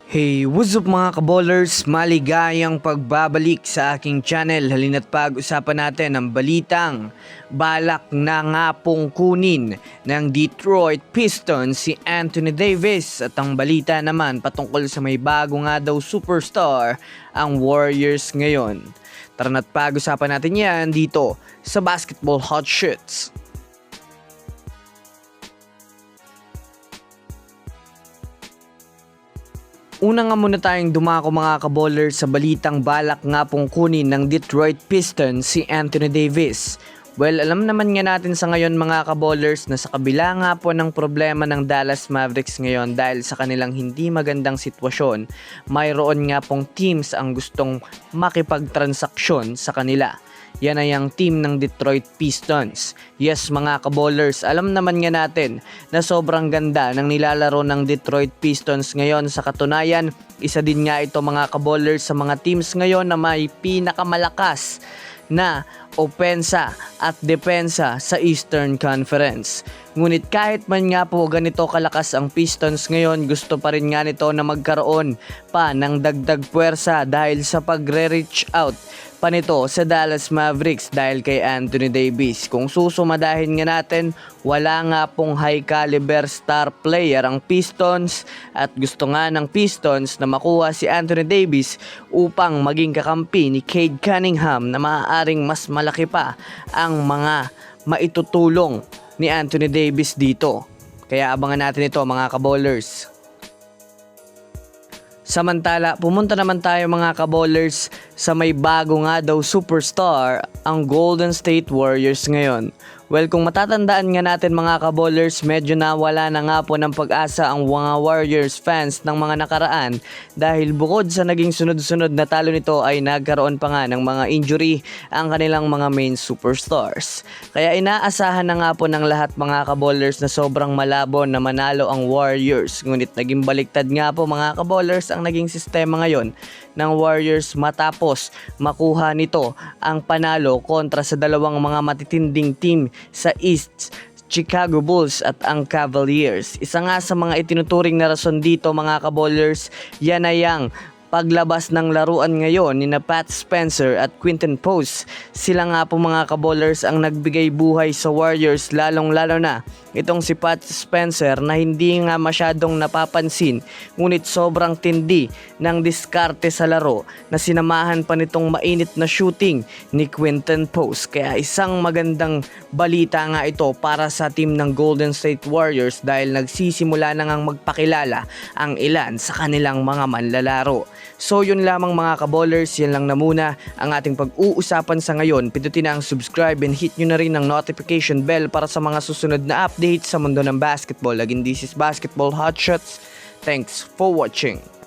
Hey, what's up mga kaballers? Maligayang pagbabalik sa aking channel. Halina't pag-usapan natin ang balitang balak na nga pong kunin ng Detroit Pistons si Anthony Davis. At ang balita naman patungkol sa may bago nga daw superstar ang Warriors ngayon. Tara na't pag-usapan natin yan dito sa Basketball Hot Shots. Una nga muna tayong dumako mga kaballers sa balitang balak nga pong kunin ng Detroit Pistons si Anthony Davis. Well, alam naman nga natin sa ngayon mga kaballers na sa kabila nga po ng problema ng Dallas Mavericks ngayon dahil sa kanilang hindi magandang sitwasyon, mayroon nga pong teams ang gustong makipagtransaksyon sa kanila. Yan ay ang team ng Detroit Pistons. Yes mga kaballers, alam naman nga natin na sobrang ganda ng nilalaro ng Detroit Pistons ngayon. Sa katunayan, isa din nga ito mga kaballers sa mga teams ngayon na may pinakamalakas na opensa at depensa sa Eastern Conference. Ngunit kahit man nga po ganito kalakas ang Pistons ngayon, gusto pa rin nga nito na magkaroon pa ng dagdag puwersa dahil sa pagre-reach out pa nito sa Dallas Mavericks dahil kay Anthony Davis. Kung susumadahin nga natin, wala nga pong high caliber star player ang Pistons at gusto nga ng Pistons na makuha si Anthony Davis upang maging kakampi ni Cade Cunningham na maaaring mas malaki pa ang mga maitutulong ni Anthony Davis dito. Kaya abangan natin ito mga kaballers. Samantala, pumunta naman tayo mga kaballers sa may bago nga daw superstar ang Golden State Warriors ngayon. Well, kung matatandaan nga natin mga kaballers, medyo nawala na nga po ng pag-asa ang mga Warriors fans ng mga nakaraan dahil bukod sa naging sunod-sunod na talo nito ay nagkaroon pa nga ng mga injury ang kanilang mga main superstars. Kaya inaasahan na nga po ng lahat mga kaballers na sobrang malabo na manalo ang Warriors. Ngunit naging baliktad nga po mga kaballers ang naging sistema ngayon ng Warriors matapos makuha nito ang panalo kontra sa dalawang mga matitinding team sa East, Chicago Bulls at ang Cavaliers. Isa nga sa mga itinuturing na rason dito mga kaballers, yan ay ang paglabas ng laruan ngayon ni na Pat Spencer at Quinton Post. Sila nga po mga kaballers ang nagbigay buhay sa Warriors, lalong lalo na itong si Pat Spencer na hindi nga masyadong napapansin ngunit sobrang tindi ng diskarte sa laro na sinamahan pa nitong mainit na shooting ni Quinton Post. Kaya isang magandang balita nga ito para sa team ng Golden State Warriors dahil nagsisimula na ngang magpakilala ang ilan sa kanilang mga manlalaro. So yun lamang mga kaballers, yan lang na muna ang ating pag-uusapan sa ngayon. Pindutin na ang subscribe and hit nyo na rin ang notification bell para sa mga susunod na updates sa mundo ng basketball. Again, this is Basketball Hot Shots. Thanks for watching.